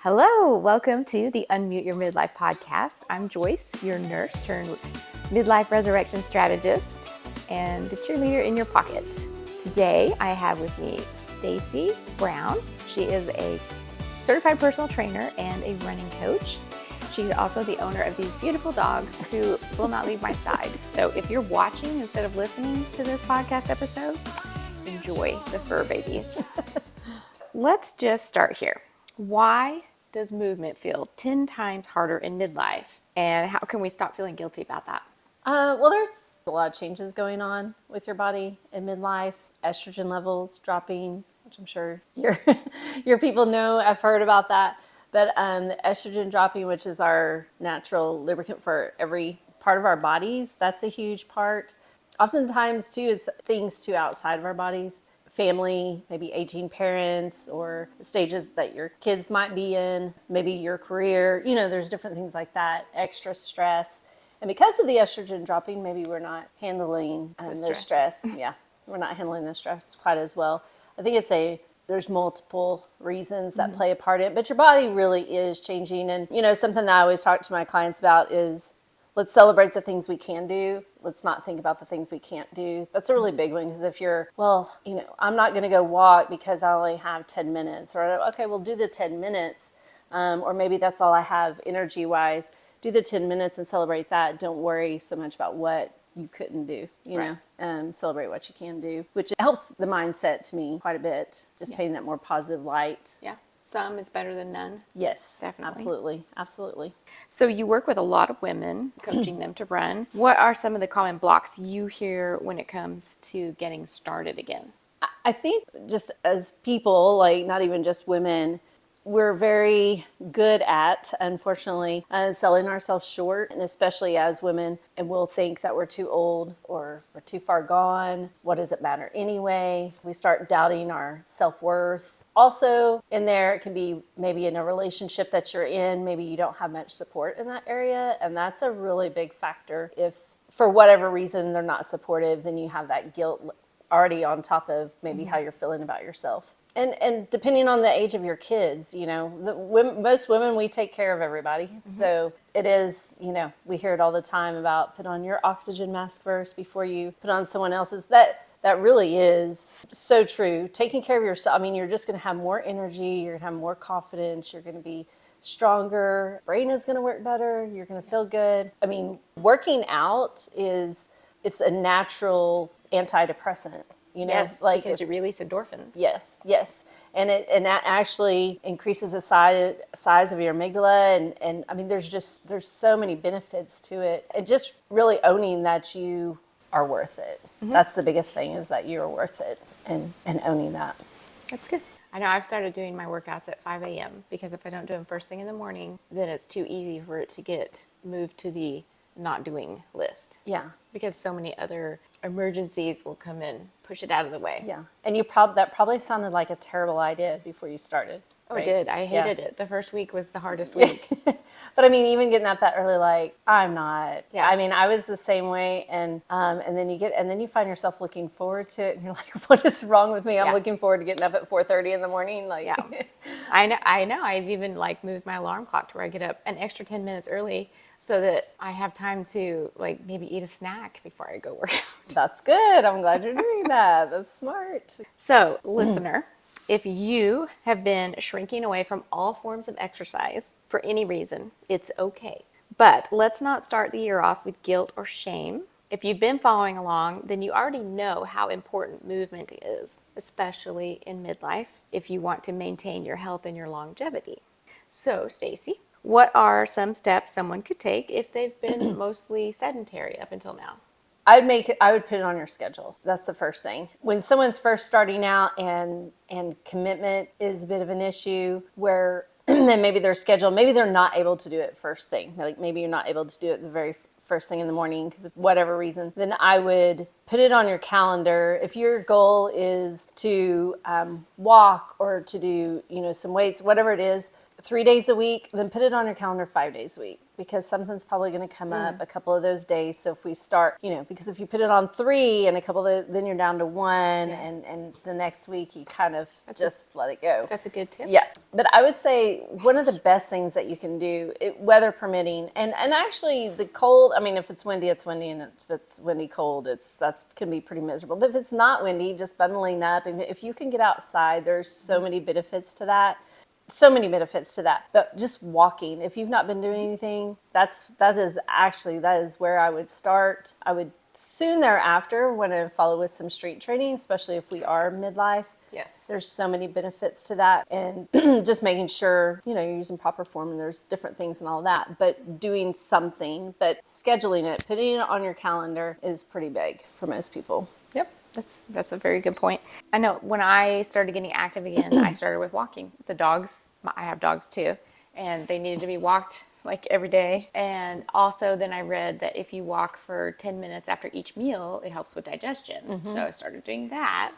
Hello, welcome to the Unmute Your Midlife podcast. I'm Joyce, your nurse turned midlife resurrection strategist and the cheerleader in your pocket. Today, I have with me Stacey Brown. She is a certified personal trainer and a running coach. She's also the owner of these beautiful dogs who will not leave my side. So if you're watching instead of listening to this podcast episode, enjoy the fur babies. Let's just start here. Why does movement feel 10 times harder in midlife? And how can we stop feeling guilty about that? Well, there's a lot of changes going on with your body in midlife. Estrogen levels dropping, which I'm sure your people know. I've heard about that. But the estrogen dropping, which is our natural lubricant for every part of our bodies, that's a huge part. Oftentimes, too, it's things too outside of our bodies. Family, maybe aging parents or stages that your kids might be in, maybe your career, there's different things like that, extra stress. And because of the estrogen dropping, maybe we're not handling the stress. Yeah, we're not handling the stress quite as well. I think there's multiple reasons that play a part in it, but your body really is changing. And, something that I always talk to my clients about is let's celebrate the things we can do. Let's not think about the things we can't do. That's a really big one because if you're, I'm not going to go walk because I only have 10 minutes. Or, okay, we'll do the 10 minutes. Or maybe that's all I have energy-wise. Do the 10 minutes and celebrate that. Don't worry so much about what you couldn't do, celebrate what you can do, which helps the mindset to me quite a bit, just painting that more positive light. Yeah, some is better than none. Yes, Definitely. Absolutely. So you work with a lot of women, coaching them to run. What are some of the common blocks you hear when it comes to getting started again? I think just as people, like not even just women, we're very good at, unfortunately, selling ourselves short, and especially as women, and we'll think that we're too old or we're too far gone. What does it matter anyway? We start doubting our self-worth. Also, in there, it can be maybe in a relationship that you're in, maybe you don't have much support in that area, and that's a really big factor. If, for whatever reason, they're not supportive, then you have that guilt already on top of maybe how you're feeling about yourself. And depending on the age of your kids, most women, we take care of everybody. So it is, we hear it all the time about put on your oxygen mask first before you put on someone else's. That really is so true. Taking care of yourself, you're just going to have more energy, you're going to have more confidence, you're going to be stronger, brain is going to work better, you're going to feel good. Working out it's a natural antidepressant. Yes, because you release endorphins. Yes. And that actually increases the size of your amygdala. And there's so many benefits to it. And just really owning that you are worth it. That's the biggest thing, is that you're worth it, and owning that. That's good. I know I've started doing my workouts at 5 a.m. because if I don't do them first thing in the morning, then it's too easy for it to get moved to the not doing list. Yeah. Because so many other emergencies will come in, push it out of the way. Yeah. And that probably sounded like a terrible idea before you started. Oh, right? it did. I hated it. The first week was the hardest week. But even getting up that early, I'm not. Yeah. I was the same way, and then you find yourself looking forward to it, and you're like, what is wrong with me? I'm looking forward to getting up at 4:30 in the morning. Yeah. I know. I've even moved my alarm clock to where I get up an extra 10 minutes early so that I have time to maybe eat a snack before I go work out. That's good. I'm glad you're doing that. That's smart. So, listener, if you have been shrinking away from all forms of exercise for any reason, it's okay. But let's not start the year off with guilt or shame. If you've been following along, then you already know how important movement is, especially in midlife, if you want to maintain your health and your longevity. So, Stacey, what are some steps someone could take if they've been mostly sedentary up until now? I would put it on your schedule. That's the first thing. When someone's first starting out and commitment is a bit of an issue, where then maybe their schedule, maybe they're not able to do it first thing. Maybe you're not able to do it the very first thing in the morning because of whatever reason. Then I would put it on your calendar. If your goal is to walk or to do, some weights, whatever it is, 3 days a week, then put it on your calendar 5 days a week, because something's probably going to come up a couple of those days. So if we start, because if you put it on 3 and a couple of, then you're down to 1, and the next week you kind of let it go. That's a good tip. Yeah. But I would say one of the best things that you can do, weather permitting, and actually the cold, I mean, if it's windy, it's windy, and if it's windy cold, that can be pretty miserable. But if it's not windy, just bundling up, and if you can get outside, there's so many benefits to that. So many benefits to that. But just walking, if you've not been doing anything, that is where I would start. I would soon thereafter want to follow with some strength training, especially if we are midlife. Yes. There's so many benefits to that, and just making sure, you're using proper form, and there's different things and all that, but doing something, but scheduling it, putting it on your calendar is pretty big for most people. Yep. That's a very good point. I know when I started getting active again, I started with walking. The dogs, I have dogs too, and they needed to be walked like every day. And also then I read that if you walk for 10 minutes after each meal, it helps with digestion. So I started doing that.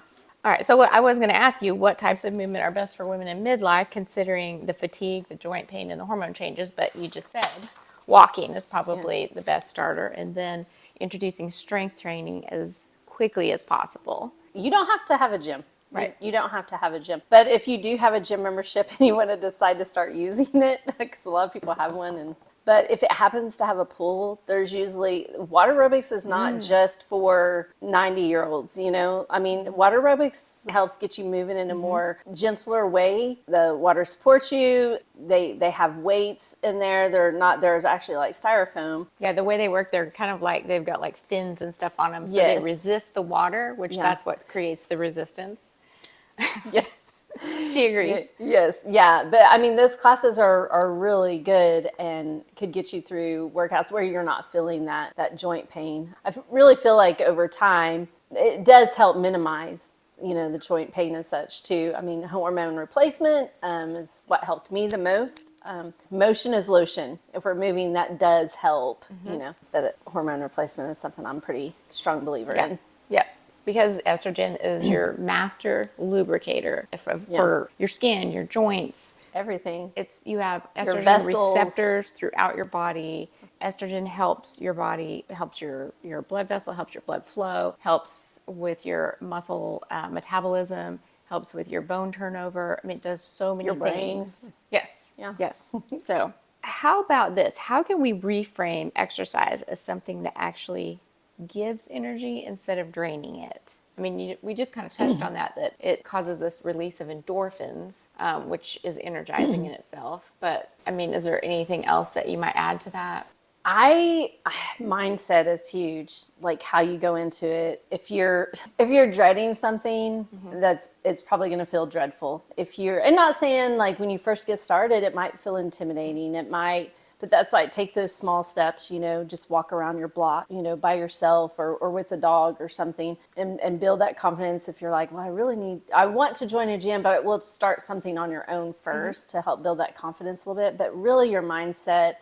All right, so what I was going to ask you, what types of movement are best for women in midlife, considering the fatigue, the joint pain, and the hormone changes? But you just said walking is probably the best starter, and then introducing strength training as quickly as possible. You don't have to have a gym. Right. You don't have to have a gym. But if you do have a gym membership and you want to decide to start using it, because a lot of people have one, but if it happens to have a pool, there's usually, water aerobics is not just for 90-year-olds, I mean, water aerobics helps get you moving in a more gentler way. The water supports you. They have weights in there. There's actually like styrofoam. Yeah, the way they work, they're kind of like, they've got like fins and stuff on them. So Yes. they resist the water, which that's what creates the resistance. Yes. She agrees. Yes, yeah. But I mean, those classes are really good and could get you through workouts where you're not feeling that joint pain. I really feel like over time, it does help minimize, the joint pain and such too. I mean, hormone replacement is what helped me the most. Motion is lotion. If we're moving, that does help, But hormone replacement is something I'm pretty strong believer in. Yeah. Because estrogen is your master lubricator for your skin, your joints, everything. You have Your estrogen vessels. receptors throughout your body. Estrogen helps your body, helps your blood vessel, helps your blood flow, helps with your muscle metabolism, helps with your bone turnover. I mean, it does so many things. Yes. Yeah. Yes. So how about this? How can we reframe exercise as something that actually gives energy instead of draining it? I mean, we just kind of touched on that it causes this release of endorphins, which is energizing in itself. But I mean, is there anything else that you might add to that? Mindset is huge, like how you go into it. If you're dreading something, it's probably going to feel dreadful. And not saying like when you first get started, it might feel intimidating. But that's why take those small steps, just walk around your block, by yourself or with a dog or something, and build that confidence. If you're like, well, I want to join a gym, but we'll start something on your own first to help build that confidence a little bit. But really your mindset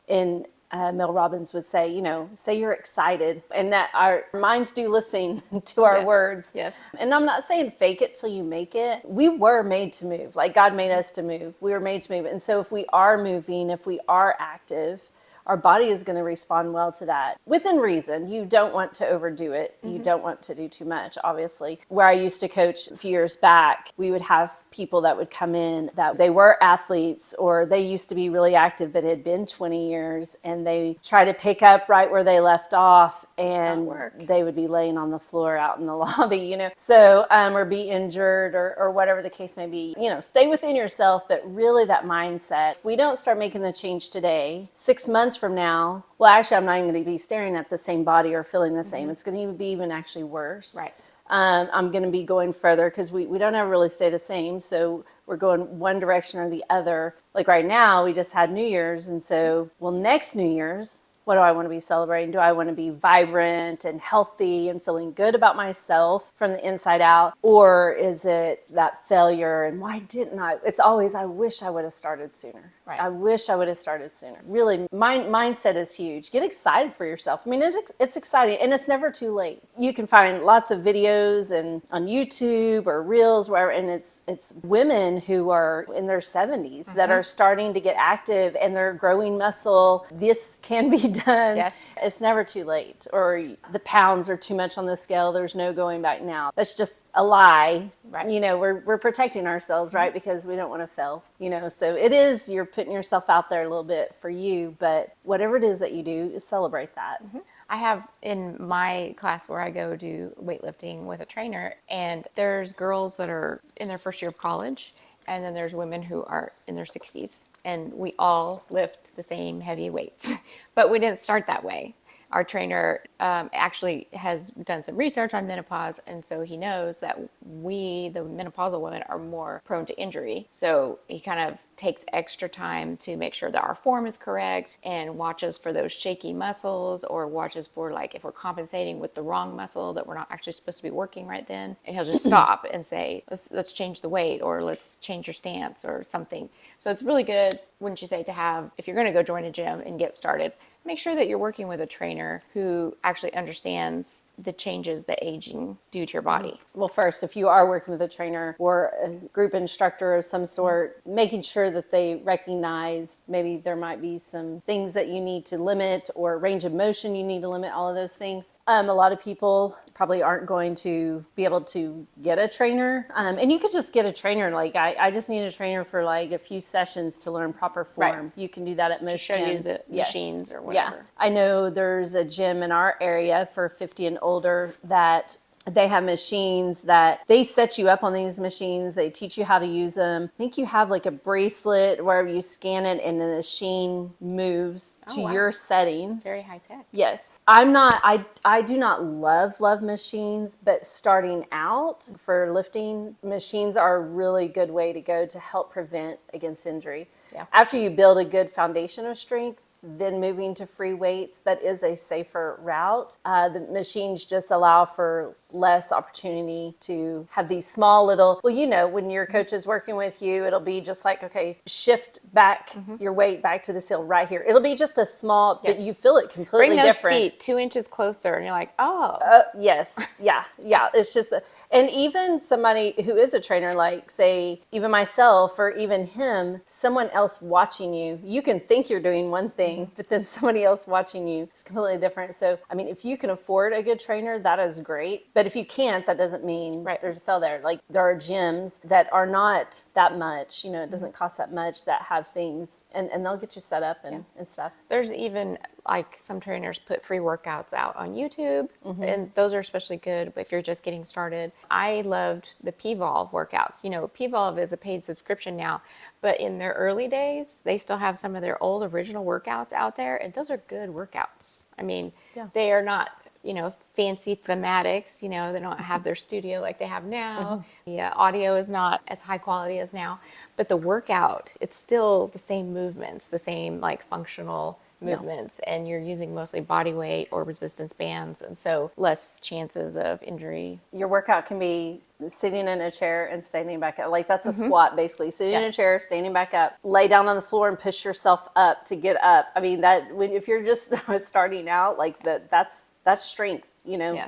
Mel Robbins would say, say you're excited, and that our minds do listen to our words. Yes. And I'm not saying fake it till you make it. We were made to move. Like God made us to move. We were made to move. And so if we are moving, if we are active, our body is going to respond well to that. Within reason, you don't want to overdo it. You don't want to do too much, obviously. Where I used to coach a few years back, we would have people that would come in that they were athletes or they used to be really active, but it had been 20 years, and they try to pick up right where they left off, and they would be laying on the floor out in the lobby, So, or be injured or whatever the case may be. Stay within yourself, but really that mindset. If we don't start making the change today, 6 months from now, well, actually, I'm not even going to be staring at the same body or feeling the same. It's going to be even actually worse. Right. I'm going to be going further because we don't ever really stay the same. So we're going one direction or the other. Like right now, we just had New Year's. And so, next New Year's, What do I want to be celebrating? Do I want to be vibrant and healthy and feeling good about myself from the inside out? Or is it that failure and why didn't I? It's always, I wish I would have started sooner. Right. I wish I would have started sooner. Really, mindset is huge. Get excited for yourself. I mean, it's exciting, and it's never too late. You can find lots of videos and on YouTube or Reels, wherever, and it's women who are in their 70s that are starting to get active and they're growing muscle. This can be done. Yes. It's never too late. Or the pounds are too much on the scale. There's no going back now. That's just a lie. Right. You know, we're protecting ourselves, right? Because we don't want to fail. You know, so it is, you're putting yourself out there a little bit for you, but whatever it is that you do, celebrate that. I have in my class where I go do weightlifting with a trainer, and there's girls that are in their first year of college, and then there's women who are in their 60s, and we all lift the same heavy weights, but we didn't start that way. Our trainer actually has done some research on menopause, and so he knows that we, the menopausal women, are more prone to injury. So he kind of takes extra time to make sure that our form is correct and watches for those shaky muscles, or watches for like if we're compensating with the wrong muscle that we're not actually supposed to be working right then. And he'll just stop and say, let's change the weight, or let's change your stance or something. So it's really good, wouldn't you say, to have, if you're going to go join a gym and get started, make sure that you're working with a trainer who actually understands the changes that aging do to your body. Well, first, if you are working with a trainer or a group instructor of some sort, making sure that they recognize maybe there might be some things that you need to limit, or range of motion you need to limit, all of those things. A lot of people probably aren't going to be able to get a trainer. And you could just get a trainer. Like, I just need a trainer for like a few sessions to learn proper form. Right. You can do that at most To show gyms. you the machines or whatever. Yeah. I know there's a gym in our area for 50 and older that they have machines that they set you up on these machines. They teach you how to use them. I think you have like a bracelet where you scan it and the machine moves to wow. your settings. Very high tech. Yes. I do not love machines, but starting out for lifting, machines are a really good way to go to help prevent against injury. Yeah. After you build a good foundation of strength, then moving to free weights, that is a safer route. The machines just allow for less opportunity to have these small little, well, you know, when your coach is working with you, it'll be just like, okay, shift back your weight back to the ceiling right here. It'll be just a small, but you feel it completely Bring those different. feet 2 inches closer, and you're like, oh. Yes. Yeah. It's just, and even somebody who is a trainer, like say, even myself or even him, someone else watching you, you can think you're doing one thing, but then somebody else watching you is completely different. So, I mean, if you can afford a good trainer, that is great. But if you can't, that doesn't mean there's a fail there. Like, there are gyms that are not that much, you know, it doesn't cost that much, that have things, and they'll get you set up and stuff. There's even like some trainers put free workouts out on YouTube, and those are especially good if you're just getting started. I loved the P-Volve workouts. You know, P-Volve is a paid subscription now, but in their early days, they still have some of their old original workouts out there, and those are good workouts. I mean, they are not, you know, fancy thematics, you know, they don't have their studio like they have now. The audio is not as high quality as now, but the workout, it's still the same movements, the same like functional movements, and you're using mostly body weight or resistance bands, and so less chances of injury. Your workout can be sitting in a chair and standing back up. Like, that's a squat, basically. Sitting in a chair, standing back up, lay down on the floor and push yourself up to get up. I mean, that if you're just starting out, like that's strength, you know,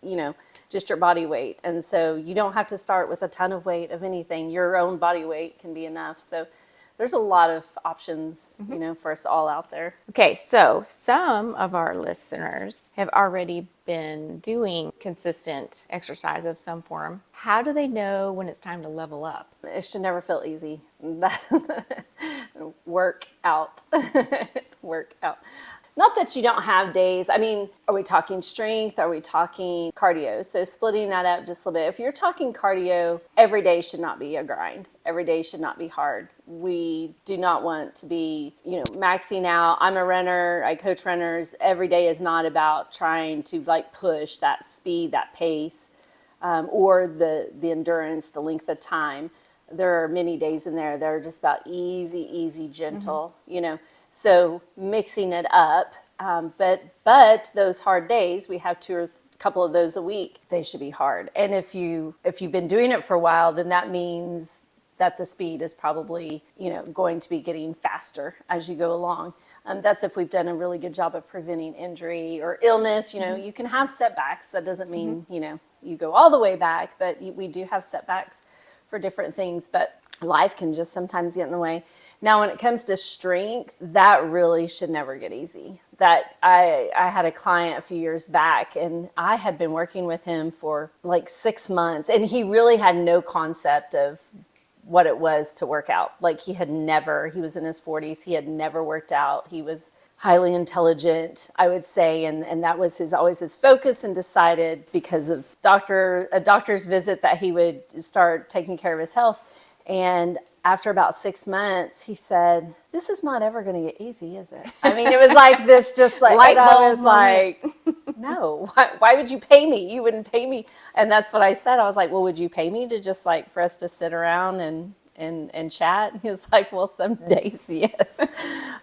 you know, just your body weight. And so you don't have to start with a ton of weight of anything. Your own body weight can be enough. So there's a lot of options, you know, for us all out there. Okay, so some of our listeners have already been doing consistent exercise of some form. How do they know when it's time to level up? It should never feel easy. Work out. Work out. Not that you don't have days. I mean, are we talking strength? Are we talking cardio? So splitting that up just a little bit. If you're talking cardio, every day should not be a grind. Every day should not be hard. We do not want to be, you know, maxing out. I'm a runner. I coach runners. Every day is not about trying to like push that speed, that pace, or the endurance, the length of time. there are many days in there that are just about easy, gentle, So mixing it up, but those hard days, we have couple of those a week. They should be hard. And if you've been doing it for a while, then that means that the speed is probably going to be getting faster as you go along. That's if we've done a really good job of preventing injury or illness. You can have setbacks. That doesn't mean you go all the way back, but we do have setbacks for different things. But life can just sometimes get in the way. Now, when it comes to strength, that really should never get easy. That I had a client a few years back, and I had been working with him for like 6 months, and he really had no concept of what it was to work out. Like he was in his 40s, he had never worked out. He was highly intelligent, I would say, and that was always his focus, and decided because of a doctor's visit that he would start taking care of his health. And after about 6 months, he said, "This is not ever going to get easy, is it?" I mean, it was like this, just like, light bulb I was moment. like, no, why would you pay me? You wouldn't pay me. And that's what I said. I was like, well, would you pay me to just like for us to sit around and chat? And he was like, well, some days, yes.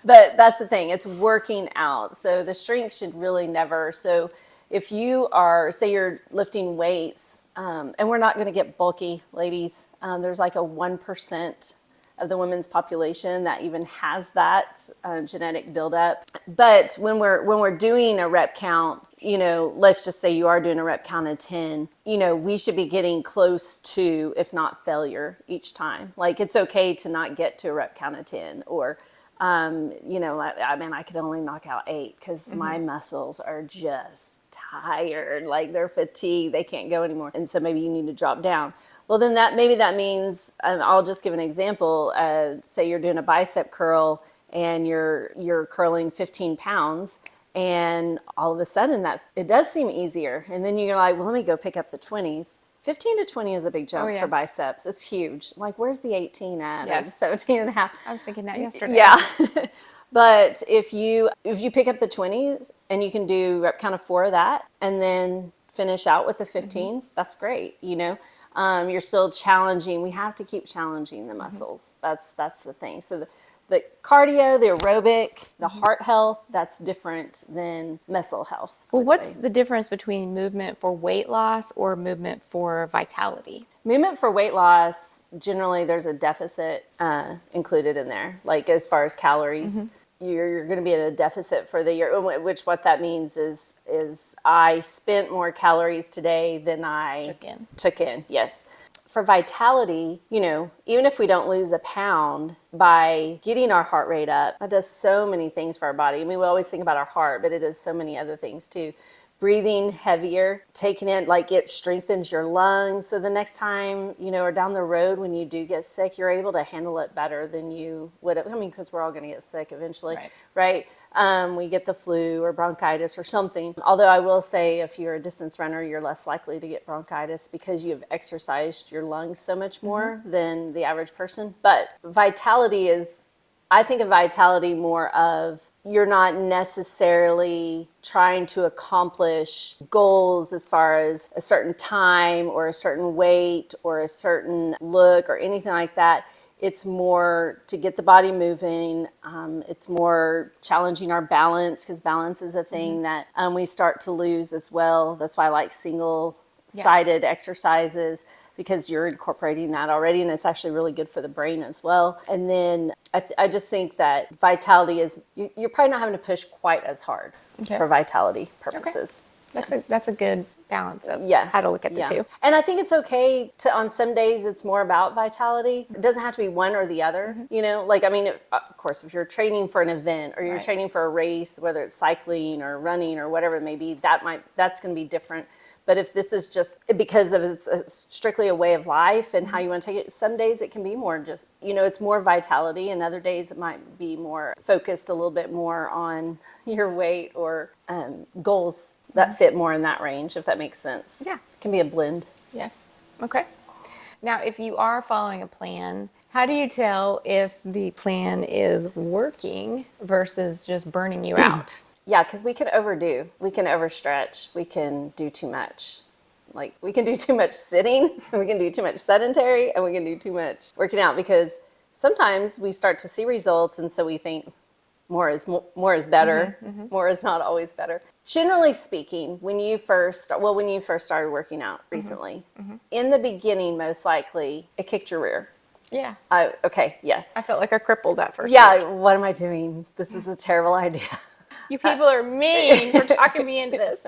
But that's the thing, it's working out. So the strength should really never. So if you are, say you're lifting weights, and we're not going to get bulky, ladies. There's like a 1% of the women's population that even has that genetic buildup. But when we're doing a rep count, let's just say you are doing a rep count of 10, we should be getting close to, if not failure, each time. Like it's okay to not get to a rep count of 10, or I could only knock out 8 because my muscles are just tired, like they're fatigued, they can't go anymore. And so maybe you need to drop down. Well, then maybe that means, I'll just give an example. Say you're doing a bicep curl and you're curling 15 pounds, and all of a sudden that it does seem easier. And then you're like, well, let me go pick up the 20s. 15 to 20 is a big jump for biceps. It's huge. Like, where's the 18 at? Yes. Or 17 and a half. I was thinking that yesterday. Yeah. But if you pick up the 20s and you can do rep count of 4 of that and then finish out with the 15s, that's great. You're still challenging. We have to keep challenging the muscles. That's the thing. So the cardio, the aerobic, the heart health, that's different than muscle health. Well, what's the difference between movement for weight loss or movement for vitality? Movement for weight loss, generally there's a deficit included in there, like as far as calories. You're going to be at a deficit for the year, which what that means is I spent more calories today than I took in. Yes. For vitality, even if we don't lose a pound, by getting our heart rate up, that does so many things for our body. I mean, we always think about our heart, but it does so many other things too. Breathing heavier, taking it, like it strengthens your lungs. So the next time, or down the road when you do get sick, you're able to handle it better than you would have. I mean, because we're all going to get sick eventually, right? We get the flu or bronchitis or something. Although I will say, if you're a distance runner, you're less likely to get bronchitis because you've exercised your lungs so much more than the average person. But vitality I think of vitality more of you're not necessarily trying to accomplish goals as far as a certain time or a certain weight or a certain look or anything like that. It's more to get the body moving. It's more challenging our balance, because balance is a thing that we start to lose as well. That's why I like single-sided exercises, because you're incorporating that already, and it's actually really good for the brain as well. And then I just think that vitality is, you're probably not having to push quite as hard for vitality purposes. That's a good balance of how to look at the two. And I think it's okay on some days it's more about vitality. It doesn't have to be one or the other, of course, if you're training for an event or you're training for a race, whether it's cycling or running or whatever it may be, that's going to be different. But if this is just because of it's strictly a way of life and how you want to take it, some days it can be more just, it's more vitality, and other days it might be more focused a little bit more on your weight or goals that fit more in that range, if that makes sense. Yeah. It can be a blend. Yes. Okay. Now, if you are following a plan, how do you tell if the plan is working versus just burning you out? Yeah, because we can overdo, we can overstretch, we can do too much. Like we can do too much sitting, and we can do too much sedentary, and we can do too much working out, because sometimes we start to see results, and so we think more is better. More is not always better. Generally speaking, when you first started working out recently, in the beginning, most likely it kicked your rear. Yeah. Okay, yeah. I felt like I crippled at first. Yeah, what am I doing? This is a terrible idea. You people are mean for talking me into this.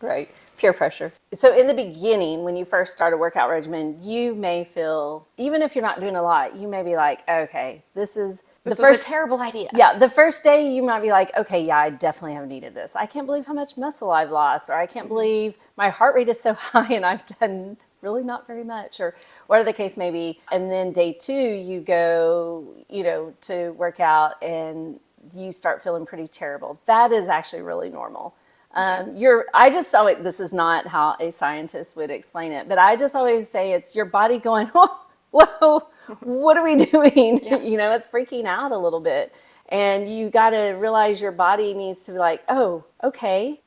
Right. Peer pressure. So in the beginning, when you first start a workout regimen, you may feel, even if you're not doing a lot, you may be like, okay, this was a terrible idea. Yeah, the first day you might be like, okay, yeah, I definitely have needed this. I can't believe how much muscle I've lost, or I can't believe my heart rate is so high and I've done really not very much, or whatever the case may be. And then day 2, you go, to work out and you start feeling pretty terrible. That is actually really normal. I just always, this is not how a scientist would explain it, but I just always say it's your body going, whoa, what are we doing? Yeah. It's freaking out a little bit. And you got to realize your body needs to be like, oh, okay,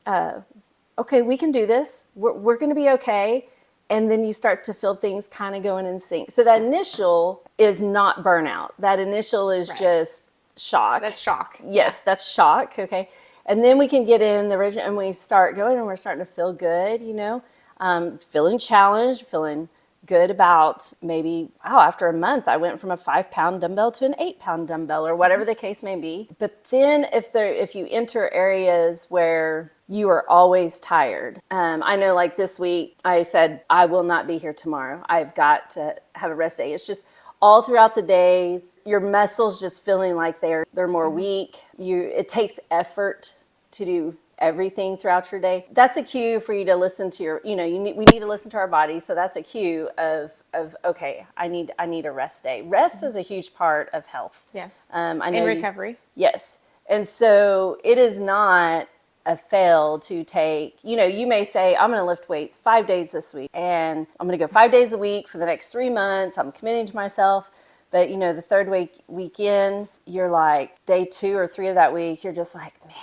we can do this. We're going to be okay. And then you start to feel things kind of going in sync. So that initial is not burnout. That initial is just shock. That's shock. Yes, that's shock. Okay. And then we can get in the regimen and we start going and we're starting to feel good, feeling challenged, feeling good about maybe, after a month, I went from a 5-pound dumbbell to an 8-pound dumbbell, or whatever the case may be. But then if you enter areas where you are always tired, I know like this week, I said, I will not be here tomorrow. I've got to have a rest day. It's just all throughout the days, your muscles just feeling like they're more weak. It takes effort to do everything throughout your day. That's a cue for you to listen to we need to listen to our body. So that's a cue of okay, I need a rest day. Rest is a huge part of health. Yes. I know recovery. Yes. And so it is not a fail to take, you may say, I'm going to lift weights 5 days this week, and I'm going to go 5 days a week for the next 3 months. I'm committing to myself. But, the third week in, you're like day 2 or 3 of that week, you're just like, man,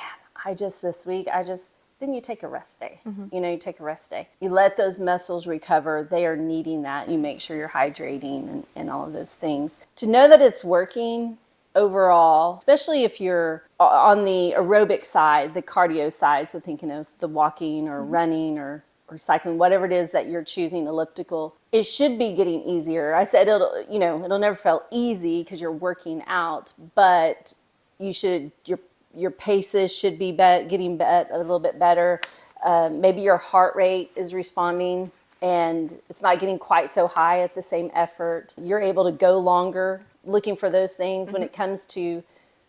then you take a rest day. You take a rest day. You let those muscles recover. They are needing that. You make sure you're hydrating and all of those things. To know that it's working overall, especially if you're on the aerobic side, the cardio side, so thinking of the walking or running or cycling, whatever it is that you're choosing, elliptical, it should be getting easier. I said it'll never feel easy because you're working out, but your paces should be getting a little bit better. Maybe your heart rate is responding and it's not getting quite so high at the same effort. You're able to go longer, looking for those things. When it comes to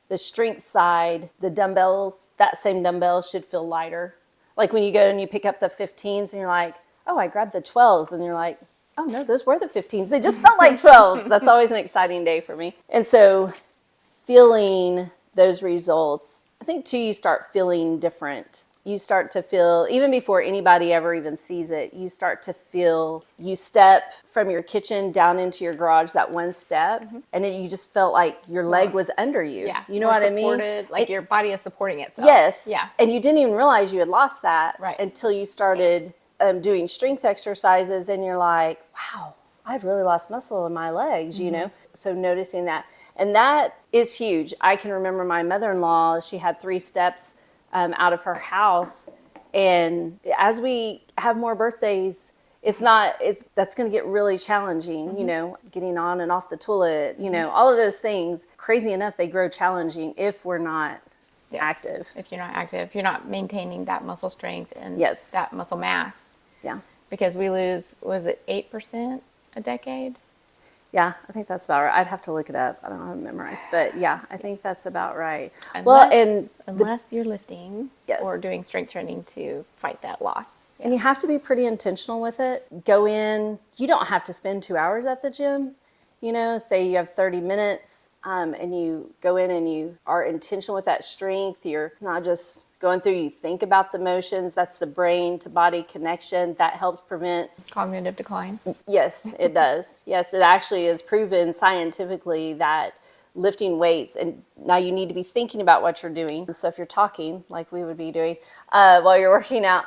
the strength side, the dumbbells, that same dumbbell should feel lighter. Like when you go and you pick up the 15s and you're like, oh, I grabbed the 12s, and you're like, oh no, those were the 15s. They just felt like 12s. That's always an exciting day for me. And so feeling those results, I think too, you start feeling different. You start to feel, even before anybody ever even sees it, you start to feel, you step from your kitchen down into your garage, that one step, and then you just felt like your leg was under you. Yeah. You know what I mean? Like your body is supporting itself. Yes. Yeah. And you didn't even realize you had lost that Right. until you started doing strength exercises, and you're like, wow, I've really lost muscle in my legs, So noticing that. And that is huge. I can remember my mother-in-law, she had 3 steps out of her house. And as we have more birthdays, that's going to get really challenging, getting on and off the toilet, all of those things. Crazy enough, they grow challenging if we're not active. If you're not active, you're not maintaining that muscle strength and Yes. that muscle mass. Yeah. Because we lose, was it 8% a decade? Yeah, I think that's about right. I'd have to look it up. I don't have it memorized, but yeah, I think that's about right. Unless you're lifting Yes. or doing strength training to fight that loss. And you have to be pretty intentional with it. Go in. You don't have to spend 2 hours at the gym. Say you have 30 minutes and you go in and you are intentional with that strength. You're not just going through, you think about the motions. That's the brain to body connection. That helps prevent Cognitive decline. Yes, it does. Yes, it actually is proven scientifically that lifting weights, and now you need to be thinking about what you're doing. So if you're talking like we would be doing while you're working out,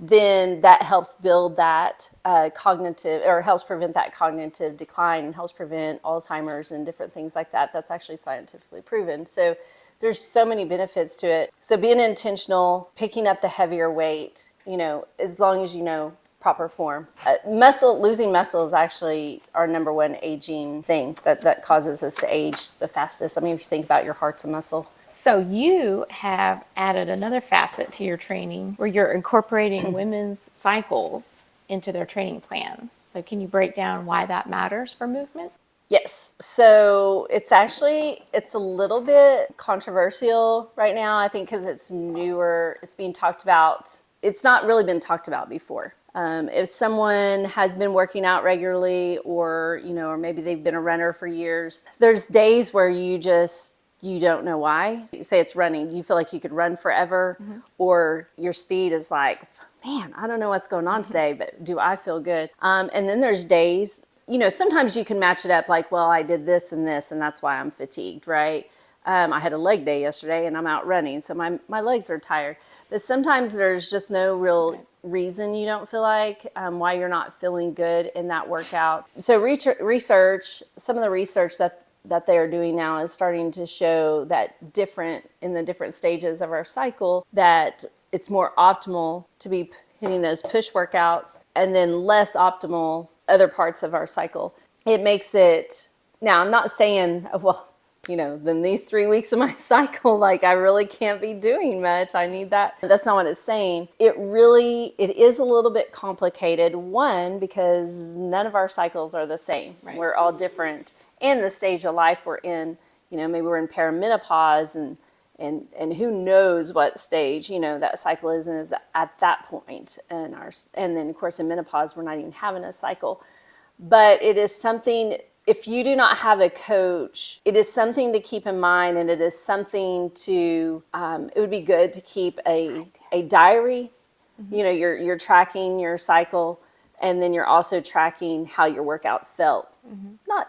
then that helps build that cognitive, or helps prevent that cognitive decline, and helps prevent Alzheimer's and different things like that. That's actually scientifically proven. So there's so many benefits to it. So being intentional, picking up the heavier weight, as long as you know proper form. Losing muscle is actually our number one aging thing that causes us to age the fastest. I mean, if you think about your heart's a muscle. So you have added another facet to your training where you're incorporating women's cycles into their training plan. So can you break down why that matters for movement? Yes. So it's a little bit controversial right now, I think, because it's newer. It's being talked about. It's not really been talked about before. If someone has been working out regularly, or maybe they've been a runner for years, there's days where you don't know why. Say it's running, you feel like you could run forever, or your speed is like, man, I don't know what's going on today, but do I feel good? And then there's days, sometimes you can match it up like, well, I did this, and that's why I'm fatigued, right? I had a leg day yesterday and I'm out running, so my legs are tired. But sometimes there's just no real reason you don't feel like why you're not feeling good in that workout. So some of the research that they are doing now is starting to show that in the different stages of our cycle, that it's more optimal to be hitting those push workouts, and then less optimal other parts of our cycle. It makes it, now I'm not saying, well, then these 3 weeks of my cycle, like I really can't be doing much. I need that. That's not what it's saying. It is a little bit complicated. One, because none of our cycles are the same. Right. We're all different. And the stage of life we're in, maybe we're in perimenopause, and who knows what stage, that cycle is at that point. And then of course in menopause, we're not even having a cycle. But it is something, if you do not have a coach, it is something to keep in mind, and it is something to, it would be good to keep a diary. You're tracking your cycle, and then you're also tracking how your workouts felt.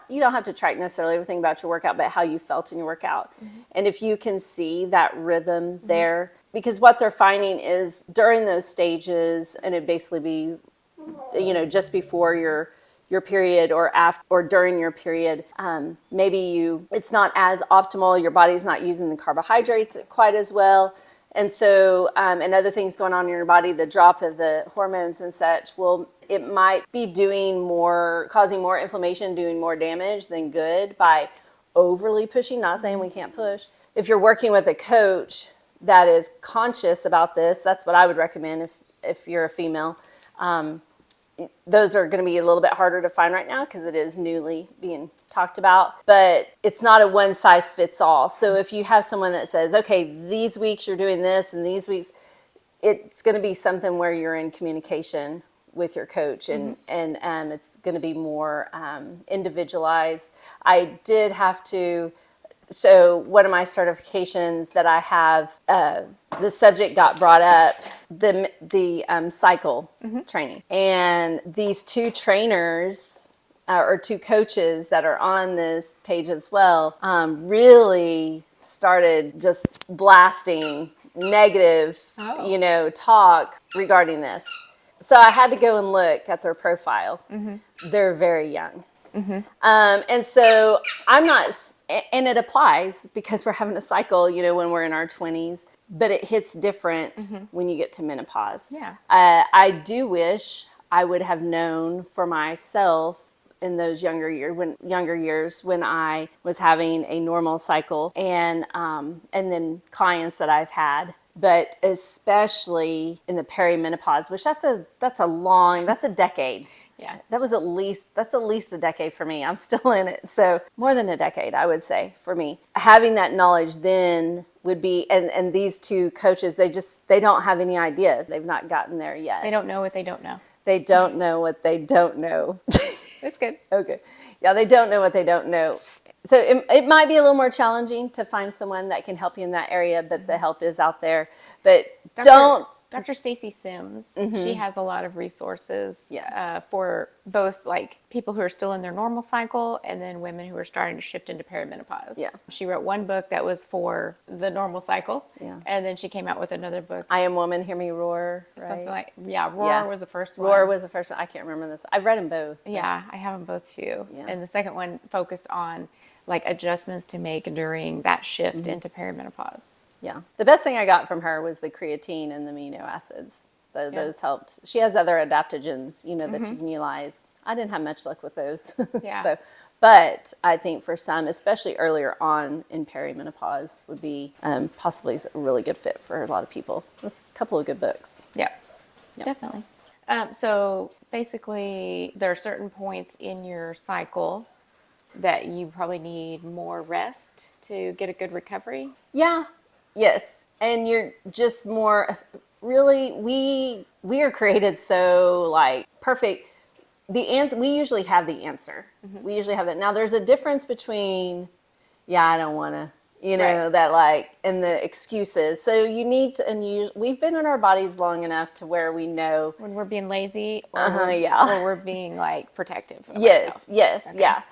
You don't have to track necessarily everything about your workout, but how you felt in your workout. And if you can see that rhythm there, because what they're finding is during those stages, and it'd basically be, just before your period, or after, or during your period, maybe it's not as optimal. Your body's not using the carbohydrates quite as well. And so, and other things going on in your body, the drop of the hormones and such, it might be causing more inflammation, doing more damage than good by overly pushing. Not saying we can't push. If you're working with a coach that is conscious about this, that's what I would recommend if you're a female. Those are going to be a little bit harder to find right now because it is newly being talked about, but it's not a one size fits all. So if you have someone that says, okay, these weeks you're doing this, and these weeks, it's going to be something where you're in communication with your coach, and it's going to be more individualized. I did have to. So one of my certifications that I have, the subject got brought up, the cycle training. And these two trainers, or two coaches that are on this page as well, really started just blasting negative, talk regarding this. So I had to go and look at their profile. They're very young. And so I'm not, and it applies because we're having a cycle, when we're in our 20s, but it hits different when you get to menopause. Yeah. I do wish I would have known for myself in those younger years when I was having a normal cycle, and then clients that I've had. But especially in the perimenopause, which that's a decade. Yeah. That's at least a decade for me. I'm still in it. So more than a decade, I would say, for me. Having that knowledge then would be, and these two coaches, they don't have any idea. They've not gotten there yet. They don't know what they don't know. They don't know what they don't know. That's good. Okay. Yeah, they don't know what they don't know. So it might be a little more challenging to find someone that can help you in that area, but the help is out there. But Dr. Stacey Sims, she has a lot of resources Yeah. for both like people who are still in their normal cycle and then women who are starting to shift into perimenopause. Yeah. She wrote one book that was for the normal cycle. Yeah. And then she came out with another book. I Am Woman, Hear Me Roar, right? Something like, Roar was the first one. Roar was the first one. I can't remember this. I've read them both. Yeah, I have them both too. Yeah. And the second one focused on like adjustments to make during that shift into perimenopause. Yeah. The best thing I got from her was the creatine and the amino acids. Those helped. She has other adaptogens, that you can utilize. I didn't have much luck with those. Yeah. But I think for some, especially earlier on in perimenopause, would be possibly a really good fit for a lot of people. That's a couple of good books. Yep. Definitely. So basically, there are certain points in your cycle that you probably need more rest to get a good recovery. Yeah. Yes. And you're just more really we are created so like perfect. The answer, we usually have the answer. We usually have that. Now there's a difference between I don't want to, Right. that like, and the excuses. So you need to, and we've been in our bodies long enough to where we know When we're being lazy or, or we're being like protective of ourselves. Yes, Okay. yeah.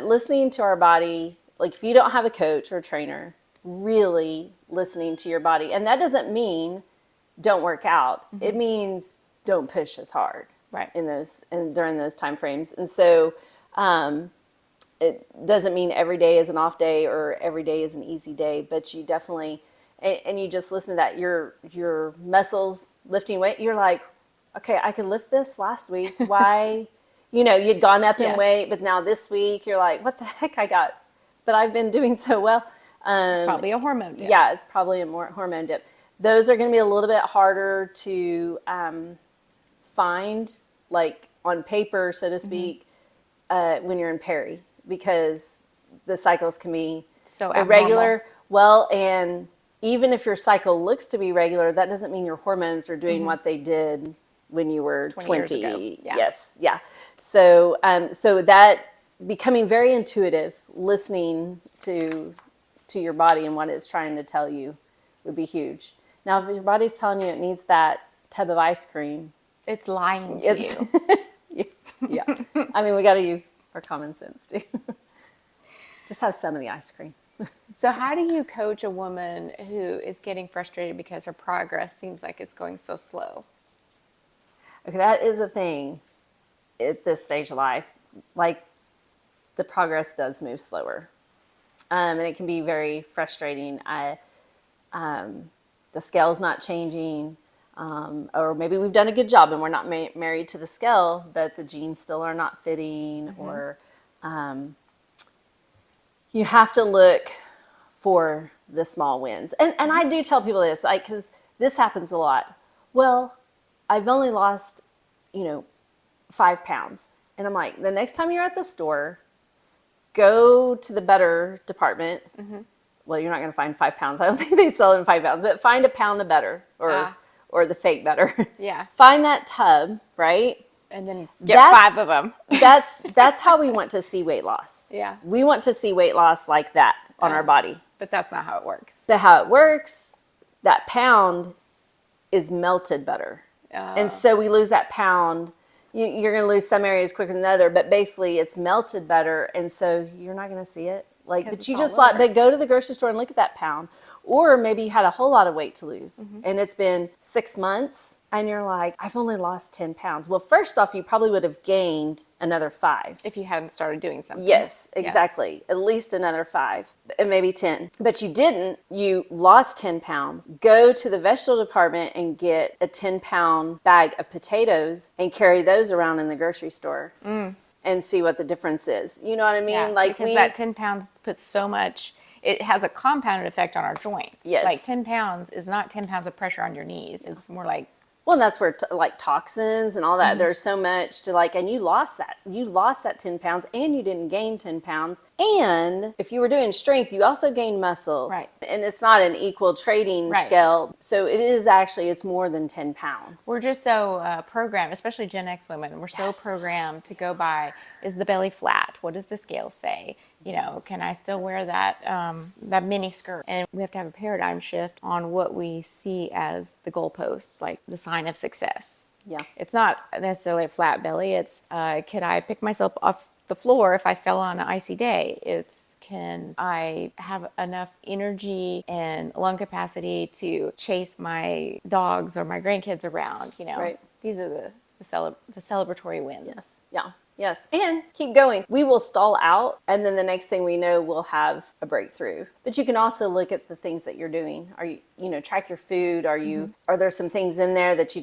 Listening to our body, like if you don't have a coach or a trainer, really listening to your body. And that doesn't mean don't work out. It means don't push as hard. Right. In those and during those time frames. And so it doesn't mean every day is an off day or every day is an easy day, but you definitely and you just listen to that your muscles lifting weight, you're like, okay, I could lift this last week. Why you'd gone up in weight, but now this week you're like, what the heck but I've been doing so well. It's probably a hormone dip. Yeah, it's probably a more hormone dip. Those are going to be a little bit harder to find, like on paper, so to speak, when you're in peri, because the cycles can be So irregular. abnormal. Well, and even if your cycle looks to be regular, that doesn't mean your hormones are doing what they did when you were 20 years 20. ago. Yeah. Yes, yeah. So, so that becoming very intuitive, listening to your body and what it's trying to tell you would be huge. Now, if your body's telling you it needs that tub of ice cream, It's lying to you. yeah. I mean, we got to use our common sense too. Just have some of the ice cream. So how do you coach a woman who is getting frustrated because her progress seems like it's going so slow? Okay, that is a thing at this stage of life. Like, the progress does move slower. And it can be very frustrating. The scale's not changing. Or maybe we've done a good job and we're not married to the scale, but the jeans still are not fitting. Or you have to look for the small wins. And I do tell people this, like, because this happens a lot. Well, I've only lost, 5 pounds. And I'm like, the next time you're at the store, go to the better department. Well, you're not going to find 5 pounds. I don't think they sell it in 5 pounds, but find a pound of better or the fake better. Yeah. Find that tub, right? And then get 5 of them. That's how we want to see weight loss. Yeah. We want to see weight loss like that on our body. But that's not how it works. But how it works, that pound is melted butter. And so we lose that pound. You're going to lose some areas quicker than other, but basically it's melted butter, and so you're not going to see it. Like, but you just like, but go to the grocery store and look at that pound. Or maybe you had a whole lot of weight to lose, and it's been 6 months, and you're like, I've only lost 10 pounds. Well, first off, you probably would have gained another 5. If you hadn't started doing something. Yes, exactly. Yes. At least another 5, and maybe 10. But you didn't. You lost 10 pounds. Go to the vegetable department and get a 10-pound bag of potatoes and carry those around in the grocery store and see what the difference is. You know what I mean? Yeah, like because that 10 pounds puts so much, it has a compounded effect on our joints. Yes. Like 10 pounds is not 10 pounds of pressure on your knees. It's more like, well, and that's where like toxins and all that, there's so much to like, and you lost that 10 pounds and you didn't gain 10 pounds. And if you were doing strength, you also gained muscle. Right. And it's not an equal trading scale. So it is actually, it's more than 10 pounds. we're just so programmed, especially Gen X women, we're so programmed to go by, is the belly flat? What does the scale say? Can I still wear that mini skirt? And we have to have a paradigm shift on what we see as the goalposts, like the sign of success. Yeah. It's not necessarily a flat belly. It's, could I pick myself off the floor if I fell on an icy day? It's, can I have enough energy and lung capacity to chase my dogs or my grandkids around? Right. These are the celebratory wins. Yes. Yeah. Yes. And keep going. We will stall out, and then the next thing we know, we'll have a breakthrough. But you can also look at the things that you're doing. Are you, track your food? Are there some things in there that you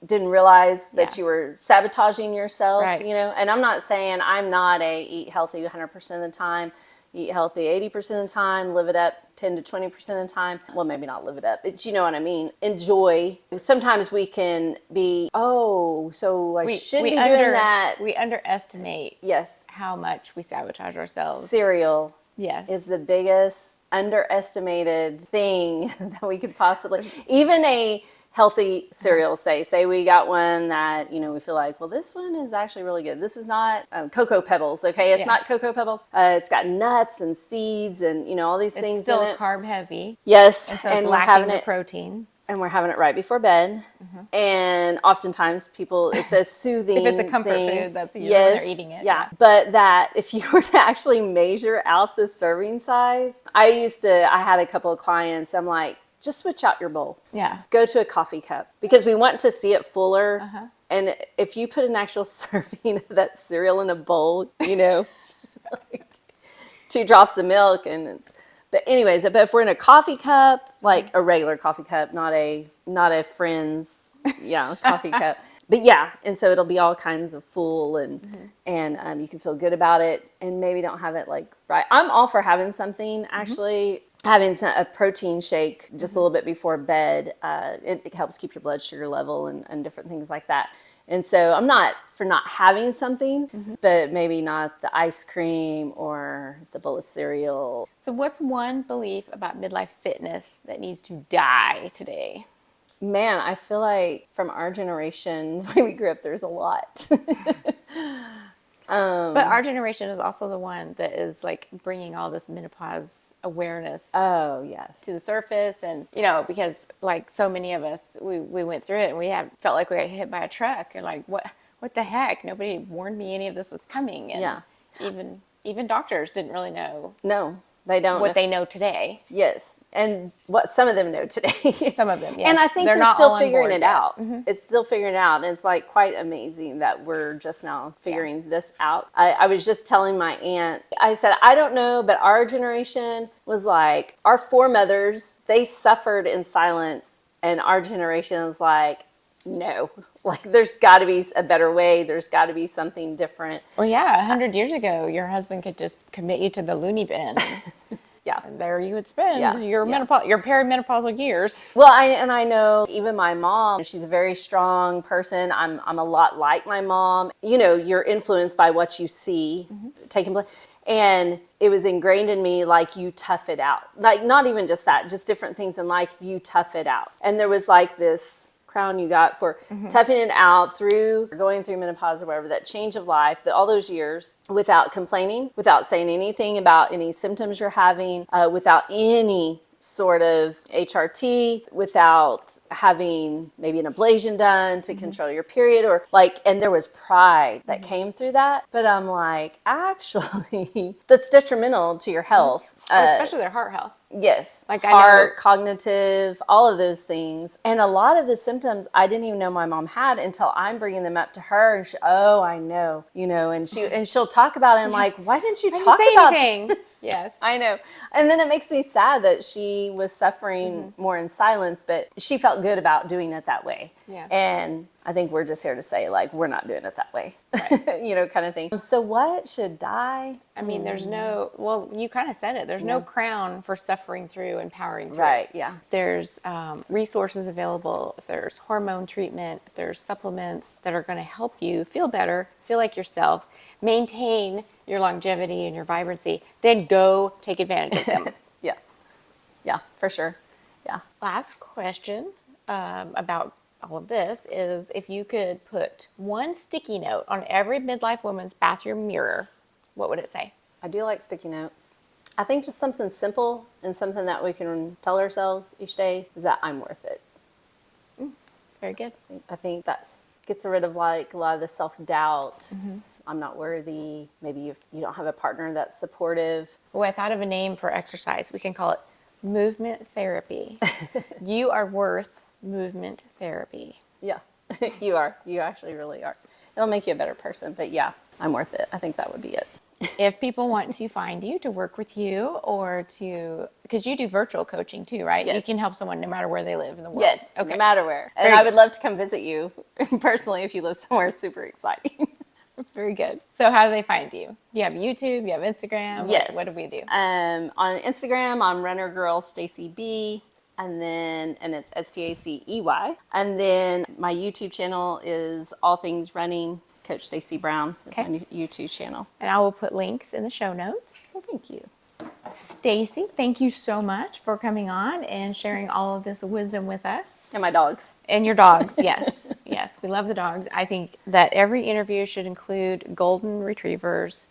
didn't realize that you were sabotaging yourself? Right. And I'm not saying I'm not a eat healthy 100% of the time. Eat healthy 80% of the time, live it up 10 to 20% of the time. Well, maybe not live it up, but you know what I mean. Enjoy. Sometimes we can be, so I should be doing that. We underestimate Yes. how much we sabotage ourselves. Cereal Yes. is the biggest underestimated thing that we could possibly, even a healthy cereal, say we got one that, we feel like, well, this one is actually really good. This is not Cocoa Pebbles, okay? It's not Cocoa Pebbles. It's got nuts and seeds and, all these things It's still in it. carb heavy. Yes. And so it's lacking having the it, protein. and we're having it right before bed. And oftentimes it's a soothing If it's a comfort thing. food, that's usually when they're eating it. Yeah. But that if you were to actually measure out the serving size, I had a couple of clients, I'm like, just switch out your bowl. Yeah. Go to a coffee cup because we want to see it fuller. And if you put an actual serving of that cereal in a bowl, like 2 drops of milk but if we're in a coffee cup, like a regular coffee cup, not a Friends, coffee cup. But and so it'll be all kinds of full and you can feel good about it and maybe don't have it like right. I'm all for having something actually. Having a protein shake just a little bit before bed, it helps keep your blood sugar level and different things like that. And so I'm not for not having something, but maybe not the ice cream or the bowl of cereal. So what's one belief about midlife fitness that needs to die today? Man, I feel like from our generation, when we grew up, there's a lot. But our generation is also the one that is like bringing all this menopause awareness Oh, yes. to the surface. And, because like so many of us, we went through it and we felt like we got hit by a truck and like, what the heck? Nobody warned me any of this was coming. And even doctors didn't really know. No, they don't. What they know today. Yes. And what some of them know today. Some of them, yes. And I think they're not still all figuring on it board out. yet. It's still figuring it out. And it's like quite amazing that we're just now figuring this out. I was just telling my aunt, I said, I don't know, but our generation was like, our foremothers, they suffered in silence. And our generation is like, no, like there's got to be a better way. There's got to be something different. Well, 100 years ago, your husband could just commit you to the loony bin. Yeah. And there you would spend your your perimenopausal years. Well, I know even my mom, she's a very strong person. I'm a lot like my mom. You're influenced by what you see taking place. And it was ingrained in me, like, you tough it out. Like, not even just that, just different things in life, you tough it out. And there was like this crown you got for toughing it out through going through menopause or whatever, that change of life, all those years without complaining, without saying anything about any symptoms you're having, without any sort of HRT, without having maybe an ablation done to control your period, or like, and there was pride that came through that. But I'm like, actually, that's detrimental to your health. Especially their heart health. Yes. Like heart, cognitive, all of those things. And a lot of the symptoms I didn't even know my mom had until I'm bringing them up to her. And I know, and she'll talk about it. And I'm like, why didn't you talk about anything? this? Yes. I know. And then it makes me sad that she was suffering more in silence, but she felt good about doing it that way. Yeah. And I think we're just here to say, like, we're not doing it that way, right. Kind of thing. So what should die? I mean, there's you kind of said it. There's no crown for suffering through and powering through. Right, yeah. There's resources available. If there's hormone treatment, if there's supplements that are going to help you feel better, feel like yourself, maintain your longevity and your vibrancy, then go take advantage of them. Yeah, for sure. Yeah. Last question about all of this is, if you could put one sticky note on every midlife woman's bathroom mirror, what would it say? I do like sticky notes. I think just something simple and something that we can tell ourselves each day is that I'm worth it. Very good. I think that gets rid of like a lot of the self-doubt. I'm not worthy. Maybe if you don't have a partner that's supportive. Well, I thought of a name for exercise. We can call it movement therapy. You are worth movement therapy. Yeah, you are. You actually really are. It'll make you a better person. But yeah, I'm worth it. I think that would be it. If people want to find you to work with you or because you do virtual coaching too, right? Yes. You can help someone no matter where they live in the world. Yes, Okay. no matter where. And Very I would good. love to come visit you personally if you live somewhere super exciting. Very good. So how do they find you? Do you have YouTube? You have Instagram? Yes. What do we do? On Instagram, I'm Runner Girl Stacey B, and it's STACEY. And then my YouTube channel is All Things Running. Coach Stacey Brown is my YouTube channel. And I will put links in the show notes. Well, thank you. Stacey, thank you so much for coming on and sharing all of this wisdom with us. And my dogs. And your dogs, yes. Yes, we love the dogs. I think that every interview should include golden retrievers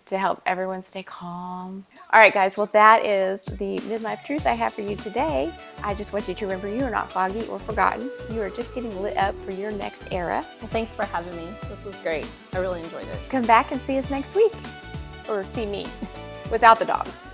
to help everyone stay calm. All right, guys, well, that is the midlife truth I have for you today. I just want you to remember you are not foggy or forgotten. You are just getting lit up for your next era. Well, thanks for having me. This was great. I really enjoyed it. Come back and see us next week. Or see me without the dogs.